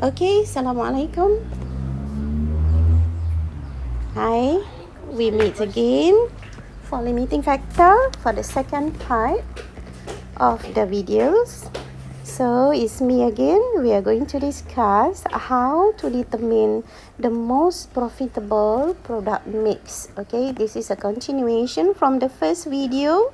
Okay, Assalamualaikum. Hi, we meet again for limiting factor for the second part of the videos. So it's me again. We are going to discuss how to determine the most profitable product mix. Okay, this is a continuation from the first video.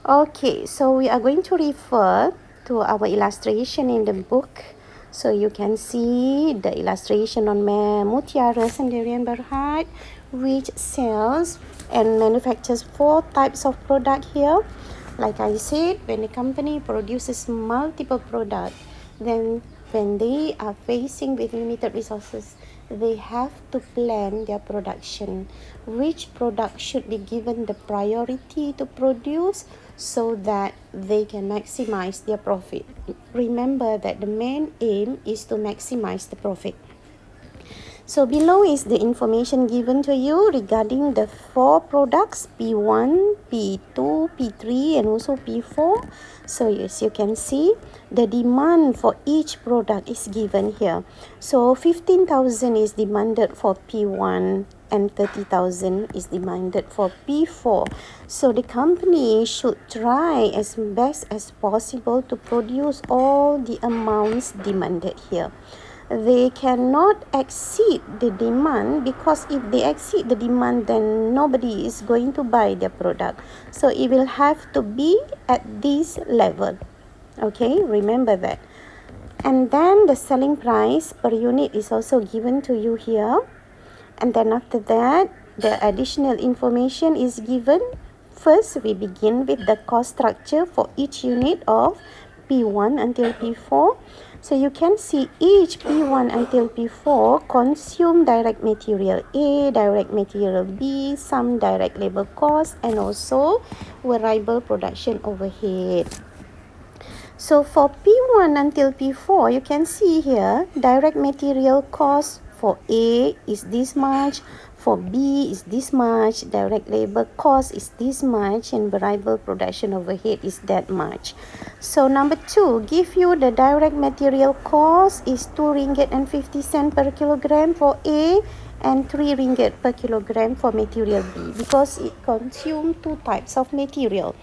Okay, so we are going to refer to our illustration in the book. So you can see the illustration on Mutiara Sendirian Berhad, which sells and manufactures 4 types of product here. Like I said, when a company produces multiple products, then when they are facing with limited resources, they have to plan their production. Which product should be given the priority to produce so that they can maximize their profit. Remember that the main aim is to maximize the profit. So below is the information given to you regarding the 4 products, P1, P2, P3 and also P4. So as you can see, the demand for each product is given here. So 15,000 is demanded for P1 and 30,000 is demanded for P4. So the company should try as best as possible to produce all the amounts demanded here. They cannot exceed the demand, because if they exceed the demand, then nobody is going to buy their product. So it will have to be at this level. Okay, remember that. And then the selling price per unit is also given to you here. And then after that, the additional information is given. First, we begin with the cost structure for each unit of P1 until P4. So you can see each P1 until P4 consume direct material A, direct material B, some direct labor cost, and also variable production overhead. So for P1 until P4, you can see here, direct material cost for A is this much, for B is this much, direct labor cost is this much, and variable production overhead is that much. So number 2, give you the direct material cost is 2 ringgit and 50 cent per kilogram for A and 3 ringgit per kilogram for material B, because it consumes 2 types of material.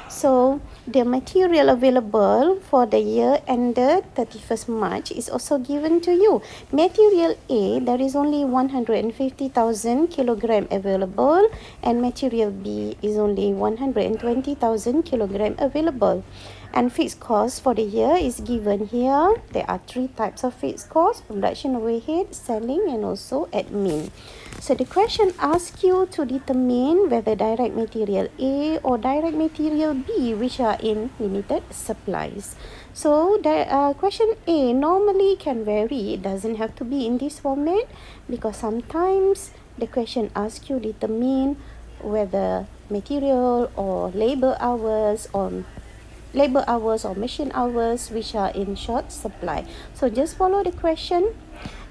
So the material available for the year ended 31st March is also given to you. Material A, there is only 150,000 kilogram available, and material B is only 120,000 kilogram available. And fixed cost for the year is given here. There are 3 types of fixed cost: production overhead, selling, and also admin. So the question asks you to determine whether direct material A or direct material B, which are in limited supplies. So the question A normally can vary. It doesn't have to be in this format, because sometimes the question asks you determine whether material or labor hours or machine hours which are in short supply. So just follow the question.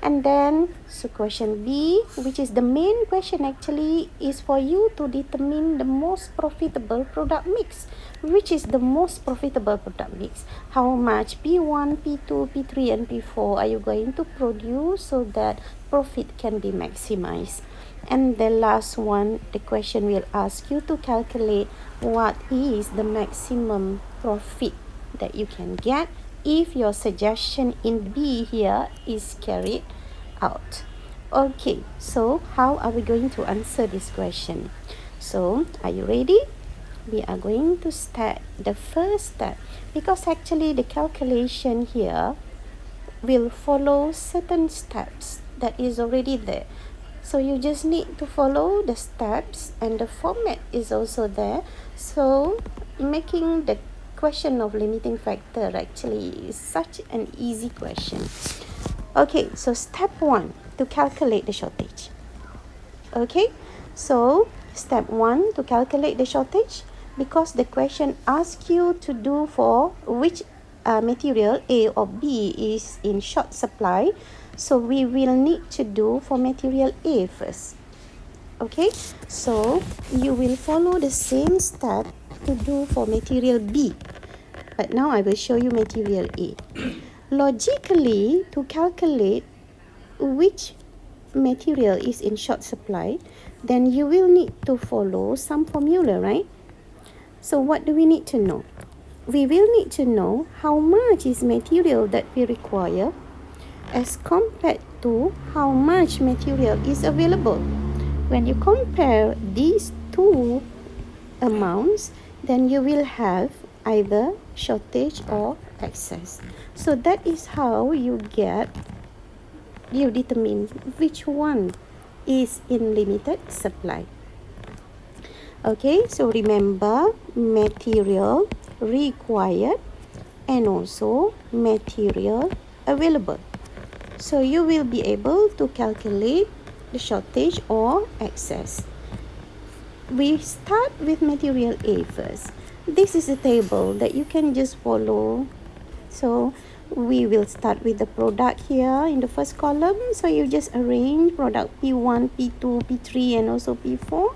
And then so question B, which is the main question actually, is for you to determine the most profitable product mix. Which is the most profitable product mix? How much P1, P2, P3 and P4 are you going to produce so that profit can be maximized? And the last one, the question will ask you to calculate what is the maximum profit that you can get if your suggestion in B here is carried out. Okay, so how are we going to answer this question? So, are you ready? We are going to start the first step, because actually the calculation here will follow certain steps that is already there. So you just need to follow the steps, and the format is also there. So making the question of limiting factor actually is such an easy question. Okay, so step 1, to calculate the shortage. Okay, so step 1, to calculate the shortage, because the question asks you to do for which material A or B is in short supply. So we will need to do for material A first. Okay, so you will follow the same step to do for material B. But now I will show you material A. logically, to calculate which material is in short supply, then you will need to follow some formula, right? So what do we need to know? We will need to know how much is material that we require as compared to how much material is available. When you compare these two amounts, then you will have either shortage or excess. So that is how you determine which one is in limited supply. Okay, so remember material required and also material available. So you will be able to calculate the shortage or excess. We start with material A first. This is a table that you can just follow. So we will start with the product here in the first column. So you just arrange product P1, P2, P3 and also P4.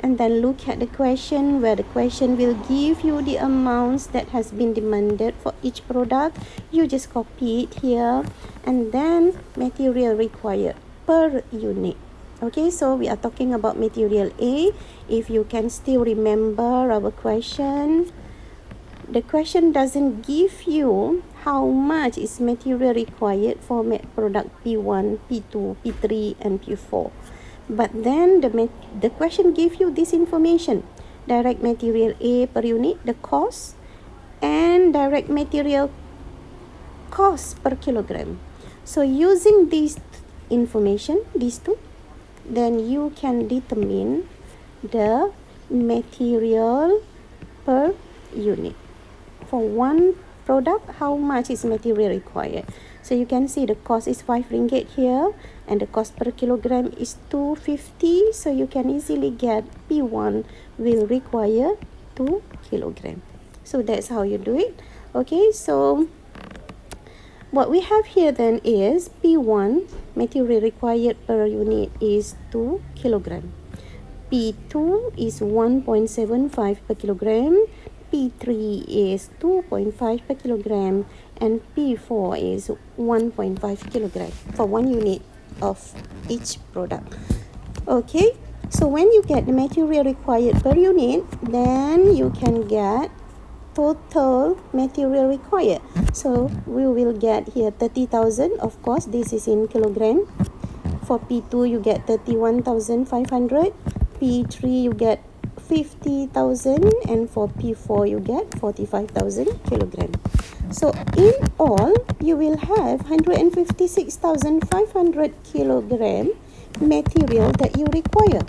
And then look at the question where the question will give you the amounts that has been demanded for each product. You just copy it here and then material required per unit. Okay, so we are talking about material A. If you can still remember our question, the question doesn't give you how much is material required for product P1, P2, P3 and P4. But then the question gives you this information: direct material A per unit, the cost, and direct material cost per kilogram. So using this information, these two, then you can determine the material per unit. For one product, how much is material required? So you can see the cost is 5 ringgit here and the cost per kilogram is 250. So you can easily get P1 will require 2 kilogram. So that's how you do it. Okay, so what we have here then is P1 material required per unit is 2 kilogram. P2 is 1.75 per kilogram. P3 is 2.5 per kilogram and P4 is 1.5 kilogram for 1 unit of each product. Okay, so when you get the material required per unit, then you can get total material required. So we will get here 30,000. Of course, this is in kilogram. For P2, you get 31,500. P3, you get 50,000, and for P4 you get 45,000 kilogram. So in all you will have 156,500 kilogram material that you require.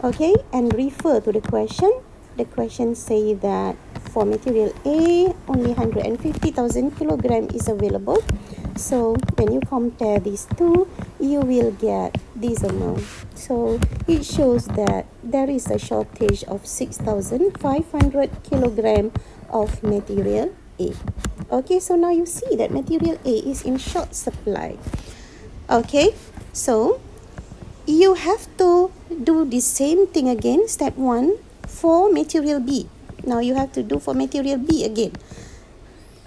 Okay, and refer to the question. The question say that for material A only 150,000 kilogram is available. So when you compare these two, you will get this amount. So it shows that there is a shortage of 6,500 kilogram of material A. Okay, so now you see that material A is in short supply. Okay, so you have to do the same thing again, step 1, for material B. Now you have to do for material B again.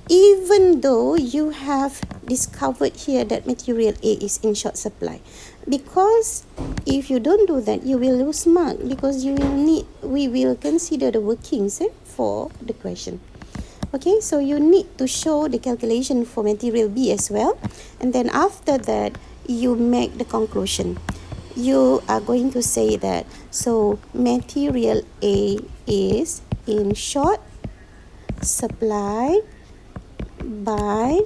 Even though you have discovered here that material A is in short supply, because if you don't do that, you will lose mark, because we will consider the workings for the question. Okay, so you need to show the calculation for material B as well, and then after that you make the conclusion. You are going to say that so material A is in short supply by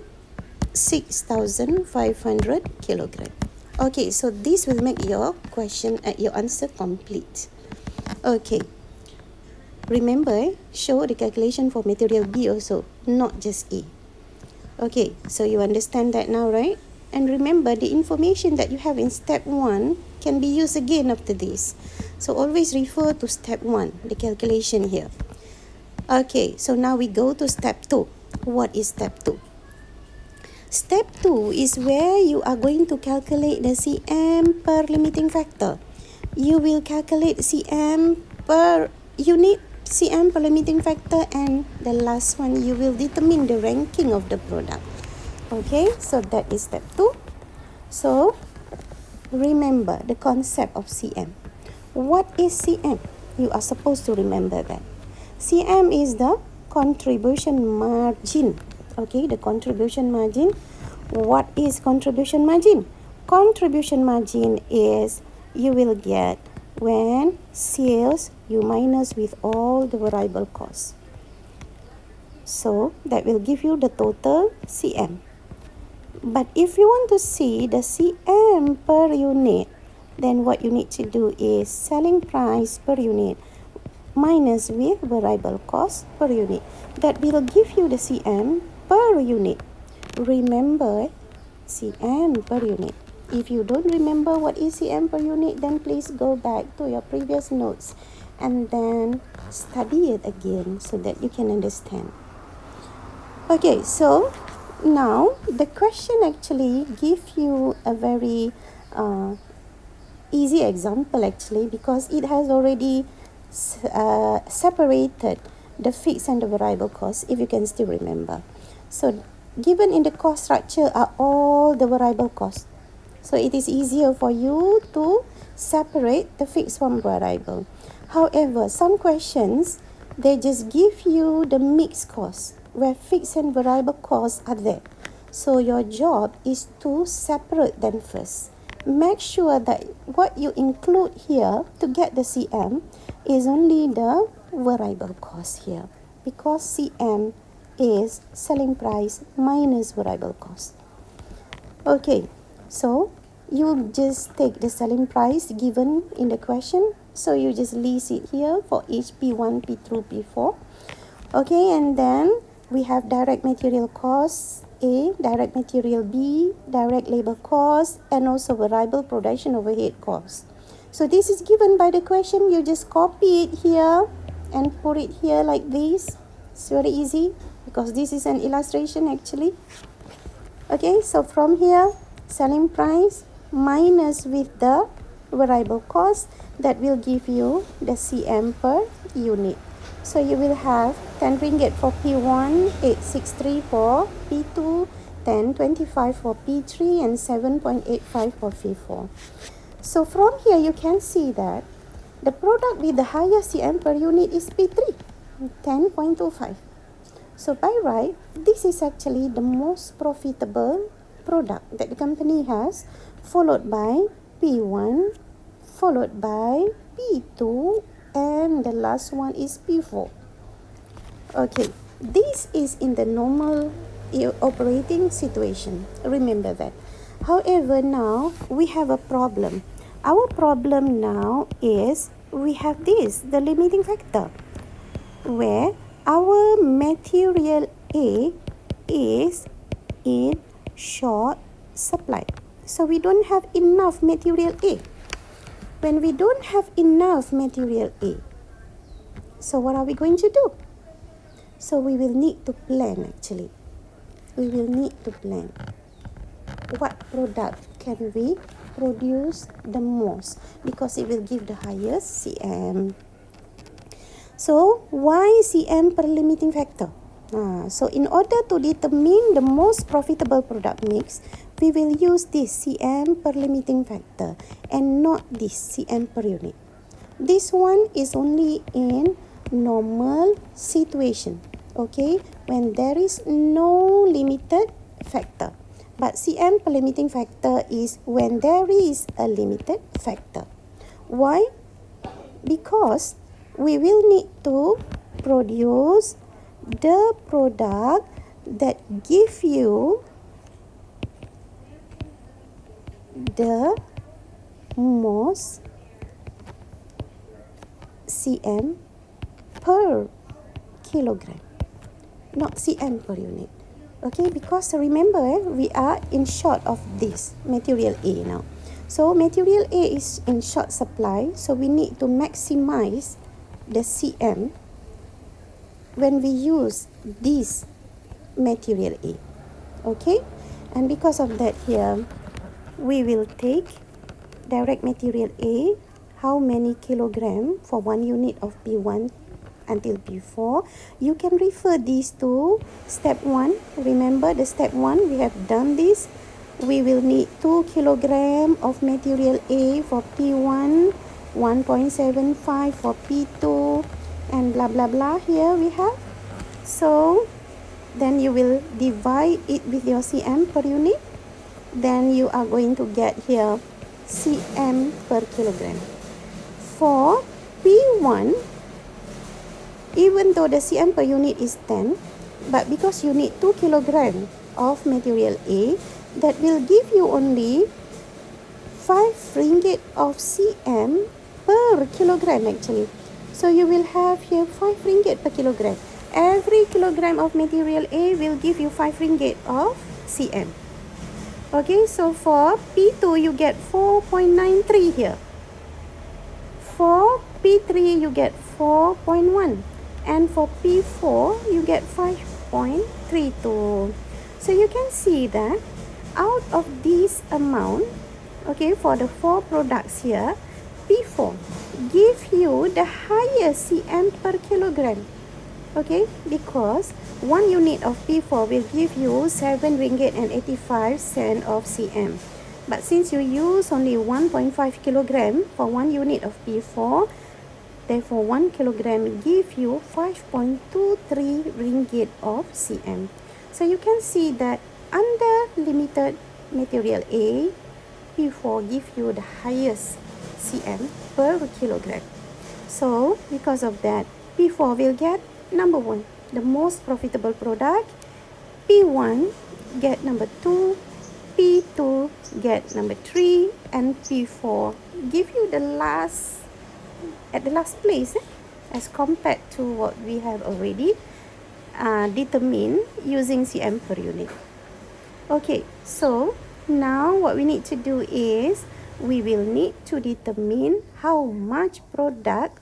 6,500 kilogram. Okay, so this will make your question your answer complete. Okay, remember, show the calculation for material B also, not just A. Okay, so you understand that now, right? And remember, the information that you have in step 1 can be used again after this. So always refer to step 1, the calculation here. Okay, so now we go to step 2. What is step 2? Step 2 is where you are going to calculate the CM per limiting factor. You will calculate CM per unit, CM per limiting factor, and the last one you will determine the ranking of the product. Okay, so that is step 2. So remember the concept of CM. What is CM? You are supposed to remember that. CM is the contribution margin. Okay, the contribution margin. What is contribution margin? Contribution margin is you will get when sales you minus with all the variable costs. So that will give you the total CM. But if you want to see the CM per unit, then what you need to do is selling price per unit minus with variable cost per unit. That will give you the CM per unit. Remember CM per unit. If you don't remember what is CM per unit, then please go back to your previous notes and then study it again so that you can understand. Okay, so now the question actually give you a very easy example actually, because it has already separated the fixed and the variable cost, if you can still remember. So given in the cost structure are all the variable costs. So it is easier for you to separate the fixed from variable. However, some questions, they just give you the mixed cost, where fixed and variable costs are there. So your job is to separate them first. Make sure that what you include here to get the CM is only the variable cost here, because CM is selling price minus variable cost. Okay, so you just take the selling price given in the question. So you just list it here for each P1, P2, P4. Okay, and then we have direct material costs A, direct material B, direct labor cost, and also variable production overhead costs. So this is given by the question. You just copy it here and put it here like this. It's very easy because this is an illustration actually. Okay, so from here, selling price minus with the variable cost, that will give you the CM per unit. So you will have 10 ringgit for P1, 863 for P2, 10.25 for P3, and 7.85 for P4. So from here you can see that the product with the highest CM per unit is P3, 10.25. So by right, this is actually the most profitable product that the company has, followed by P1, followed by P2, and the last one is P4. Okay, this is in the normal operating situation. Remember that. However, now we have a problem. Our problem now is we have this, the limiting factor, where our material A is in short supply. So we don't have enough material A. When we don't have enough material A, so what are we going to do? So we will need to plan actually. We will need to plan what product can we produce the most, because it will give the highest CM. So why CM per limiting factor? So in order to determine the most profitable product mix, we will use this CM per limiting factor and not this CM per unit. This one is only in normal situation, okay, when there is no limited factor. But CM per limiting factor is when there is a limited factor. Why? Because we will need to produce the product that give you the most CM per kilogram, not CM per unit. Okay, because remember, we are in short of this material A now. So material A is in short supply, so we need to maximize the CM when we use this material A. Okay, and because of that here, we will take direct material A, how many kilogram for 1 unit of P1 until P4. You can refer these to step 1. Remember the step 1, we have done this. We will need 2 kilogram of material A for P1, 1.75 for P2, and blah blah blah here we have. So then you will divide it with your cm per unit. Then you are going to get here cm per kilogram. For P1, even though the cm per unit is 10, but because you need 2 kilogram of material A, that will give you only 5 ringgit of cm per kilogram actually. So you will have here 5 ringgit per kilogram. Every kilogram of material A will give you 5 ringgit of cm. Okay, so for P2 you get 4.93 here. For P3 you get 4.1, and for P4 you get 5.32. So you can see that out of this amount, okay, for the 4 products here, P4 give you the highest cm per kilogram. Okay, because 1 unit of P4 will give you 7 ringgit and 85 cent of cm. But since you use only 1.5 kilogram for 1 unit of P4, therefore 1 kilogram give you 5.23 ringgit of cm. So you can see that under limited material A, P4 give you the highest cm per kilogram. So because of that, P4 will get number 1, the most profitable product. P1 get number 2, P2 get number 3, and P4 give you the last, at the last place as compared to what we have already determined using cm per unit. Okay, so now what we need to do is we will need to determine how much product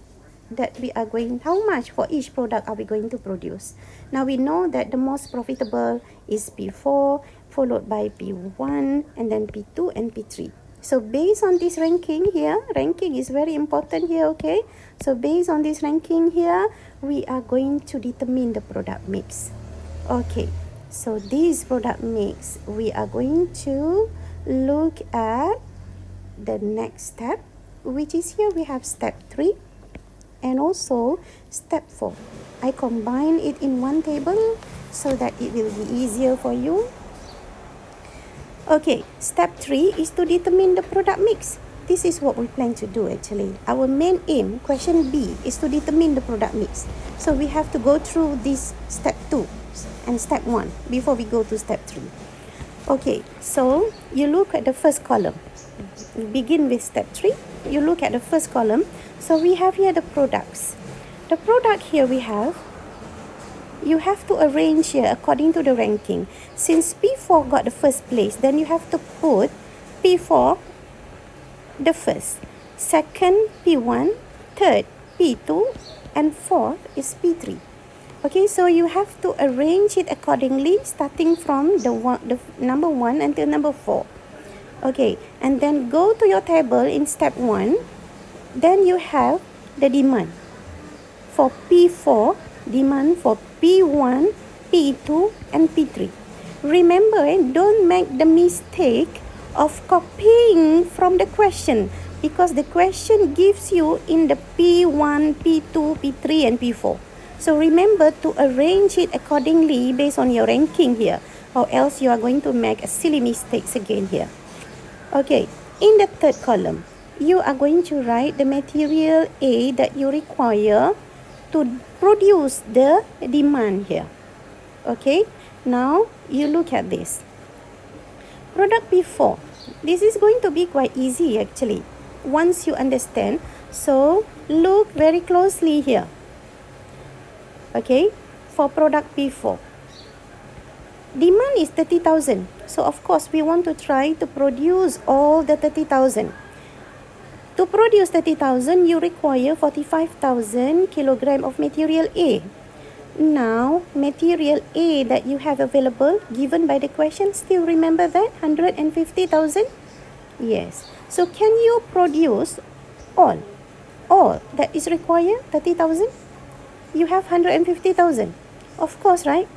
that we are going, how much for each product are we going to produce. Now we know that the most profitable is P4, followed by P1, and then P2 and P3. So based on this ranking here, ranking is very important here, okay? So based on this ranking here, we are going to determine the product mix. Okay, so this product mix, we are going to look at the next step, which is here we have step 3 and also step 4. I combine it in one table so that it will be easier for you. Okay, step 3 is to determine the product mix. This is what we plan to do actually. Our main aim, question B, is to determine the product mix. So we have to go through this step 2 and step 1 before we go to step 3. Okay, so you look at the first column. We begin with step 3. You look at the first column. So we have here the products. The product here we have, you have to arrange here according to the ranking. Since P4 got the first place, then you have to put P4 the first, second P1, third P2, and fourth is P3. Okay, so you have to arrange it accordingly, starting from the number 1 until number 4. Okay, and then go to your table in step 1. Then you have the demand for P4, demand for P1, P2, and P3. Remember, don't make the mistake of copying from the question, because the question gives you in the P1, P2, P3, and P4. So remember to arrange it accordingly based on your ranking here, or else you are going to make a silly mistakes again here. Okay, in the third column, you are going to write the material A that you require to produce the demand here. Okay, now you look at this. Product P4. This is going to be quite easy actually, once you understand. So look very closely here. Okay, for product P4. Demand is 30,000. So of course, we want to try to produce all the 30,000. To produce 30,000, you require 45,000 kilogram of material A. Now, material A that you have available, given by the question, still remember that? 150,000? Yes. So, can you produce all that is required, 30,000? You have 150,000. Of course, right?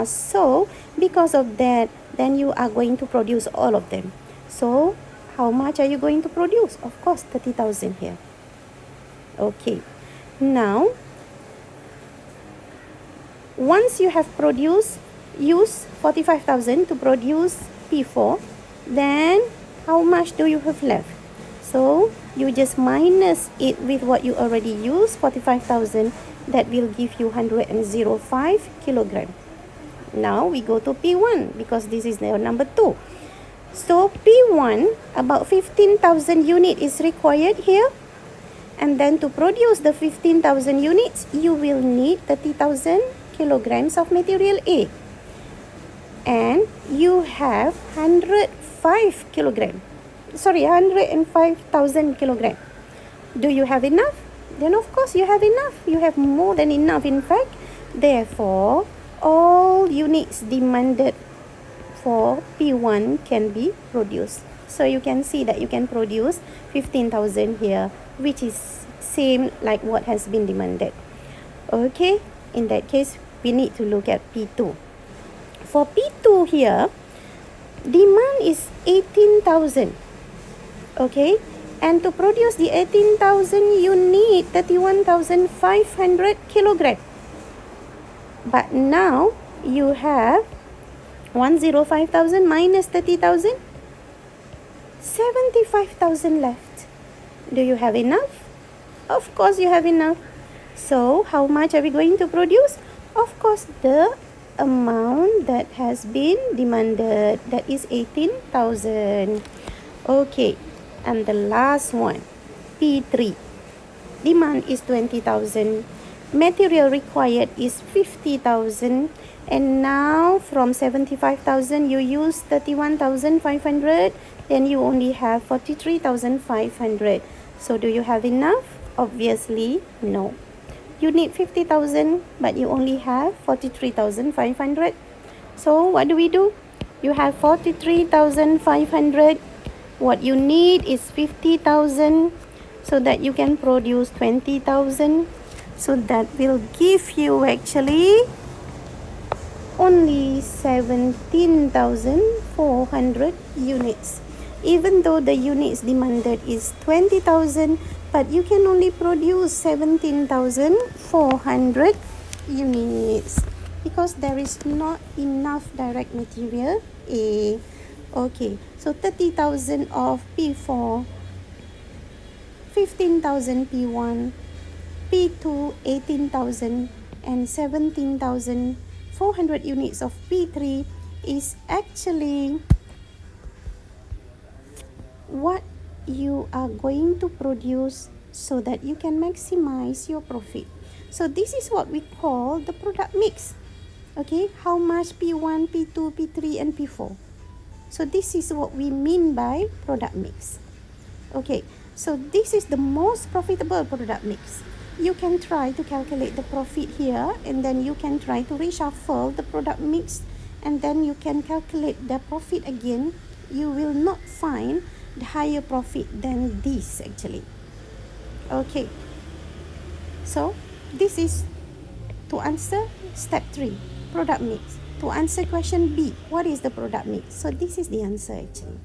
So because of that, then you are going to produce all of them. So how much are you going to produce? Of course, 30,000 here. Okay. Now, once you have produced, use 45,000 to produce P4, then how much do you have left? So you just minus it with what you already used, 45,000. That will give you 105 kilogram. Now we go to P1 because this is the number 2. So P1, about 15,000 unit is required here. And then to produce the 15,000 units, you will need 30,000 kilograms of material A. And you have 105,000 kilogram. Do you have enough? Then of course you have enough. You have more than enough, in fact. Therefore, all units demanded for P1 can be produced. So you can see that you can produce 15,000 here, which is same like what has been demanded. Okay, in that case, we need to look at P2. For P2 here, demand is 18,000. Okay, and to produce the 18,000, you need 31,500 kilogram. But now you have 105,000 minus 30,000, 75,000 left. Do you have enough? Of course you have enough. So how much are we going to produce? Of course, the amount that has been demanded, that is 18,000. Okay, and the last one, P3. Demand is 20,000. Material required is 50,000. And now from 75,000, you use 31,500. Then you only have 43,500. So do you have enough? Obviously, no. You need 50,000, but you only have 43,500. So what do? You have 43,500. What you need is 50,000 so that you can produce 20,000. So that will give you actually only 17,400 units. Even though the units demanded is 20,000, but you can only produce 17,400 units because there is not enough direct material A. Okay, so 30,000 of P4, 15,000 P1, P2 18,000, and 17,400 units of P3 is actually what you are going to produce so that you can maximize your profit. So this is what we call the product mix. Okay, how much P1, P2, P3, and P4. So this is what we mean by product mix. Okay, so this is the most profitable product mix. You can try to calculate the profit here, and then you can try to reshuffle the product mix, and then you can calculate the profit again. You will not find the higher profit than this actually. Okay, so this is to answer step 3, product mix. To answer question B, what is the product mix? So this is the answer actually.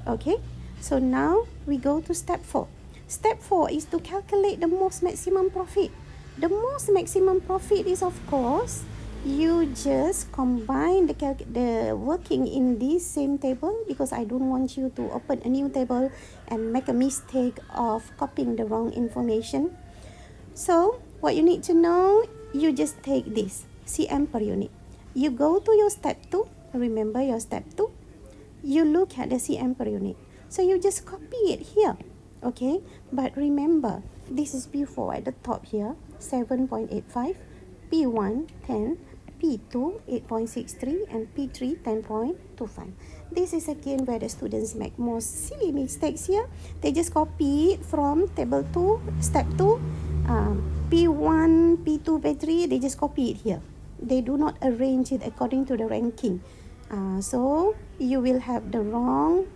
Okay, so now we go to step 4. Step 4 is to calculate the most maximum profit. The most maximum profit is, of course, you just combine the working in this same table, because I don't want you to open a new table and make a mistake of copying the wrong information. So what you need to know, you just take this cm per unit. You go to your step 2. Remember your step 2. You look at the cm per unit. So you just copy it here. Okay, but remember, this is P4 at the top here, 7.85, P1 10, P2 8.63, and P3 10.25. This is again where the students make more silly mistakes here. They just copy it from table 2, step 2, P1, P2, P3, they just copy it here. They do not arrange it according to the ranking. So you will have the wrong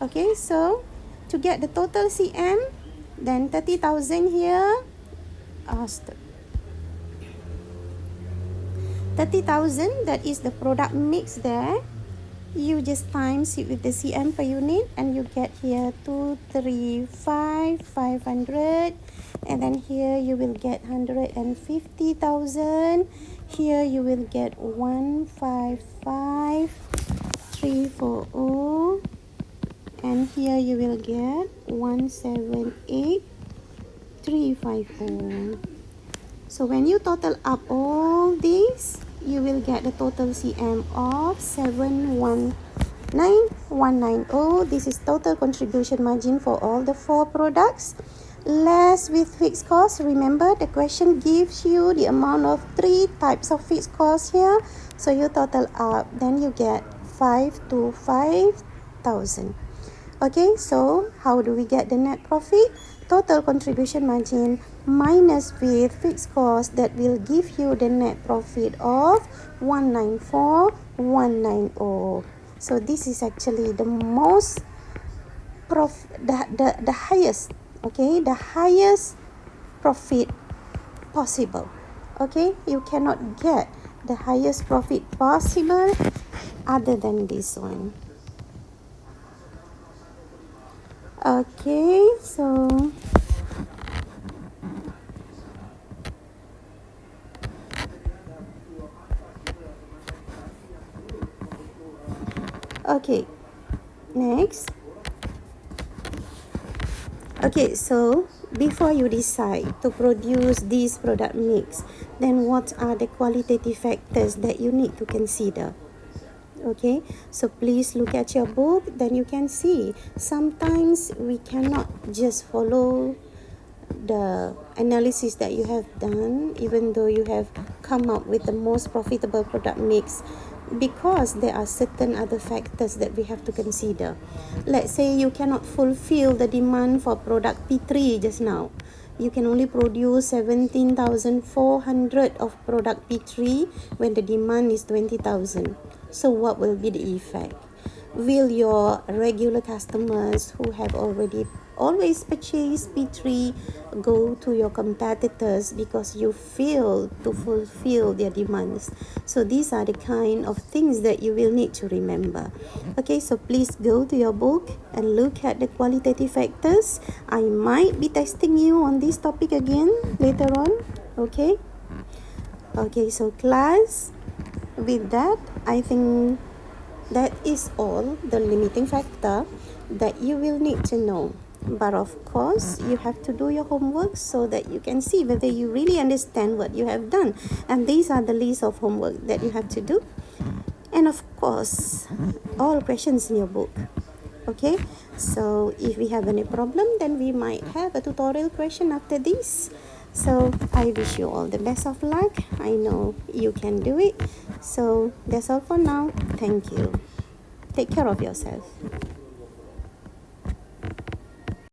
Okay, so to get the total CM, then 30,000 here, 30,000, that is the product mix there. You just times it with the CM per unit and you get here 235,500, and then here you will get 150,000. Here you will get 155,340, and here you will get 178,350. So when you total up all these, you will get the total CM of 719,190. This is total contribution margin for all the 4 products. Less with fixed costs. Remember, the question gives you the amount of 3 types of fixed costs here. So you total up, then you get 525,000. Okay, so how do we get the net profit? Total contribution margin minus with fixed cost, that will give you the net profit of 194,190. So this is actually the most the highest, okay, the highest profit possible. Okay, you cannot get the highest profit possible other than this one. Okay, so okay, next. Okay, so before you decide to produce this product mix, then what are the qualitative factors that you need to consider? Okay, so please look at your book, then you can see sometimes we cannot just follow the analysis that you have done, even though you have come up with the most profitable product mix, because there are certain other factors that we have to consider. Let's say you cannot fulfill the demand for product P3 just now. You can only produce 17,400 of product P3 when the demand is 20,000. So what will be the effect? Will your regular customers who have always purchased P3 go to your competitors because you fail to fulfill their demands? So these are the kind of things that you will need to remember. Okay, so please go to your book and look at the qualitative factors. I might be testing you on this topic again later on. Okay, so class, with that, I think that is all the limiting factor that you will need to know. But of course, you have to do your homework so that you can see whether you really understand what you have done. And these are the list of homework that you have to do. And of course, all questions in your book. Okay, so if we have any problem, then we might have a tutorial question after this. So I wish you all the best of luck. I know you can do it. So that's all for now. Thank you. Take care of yourself.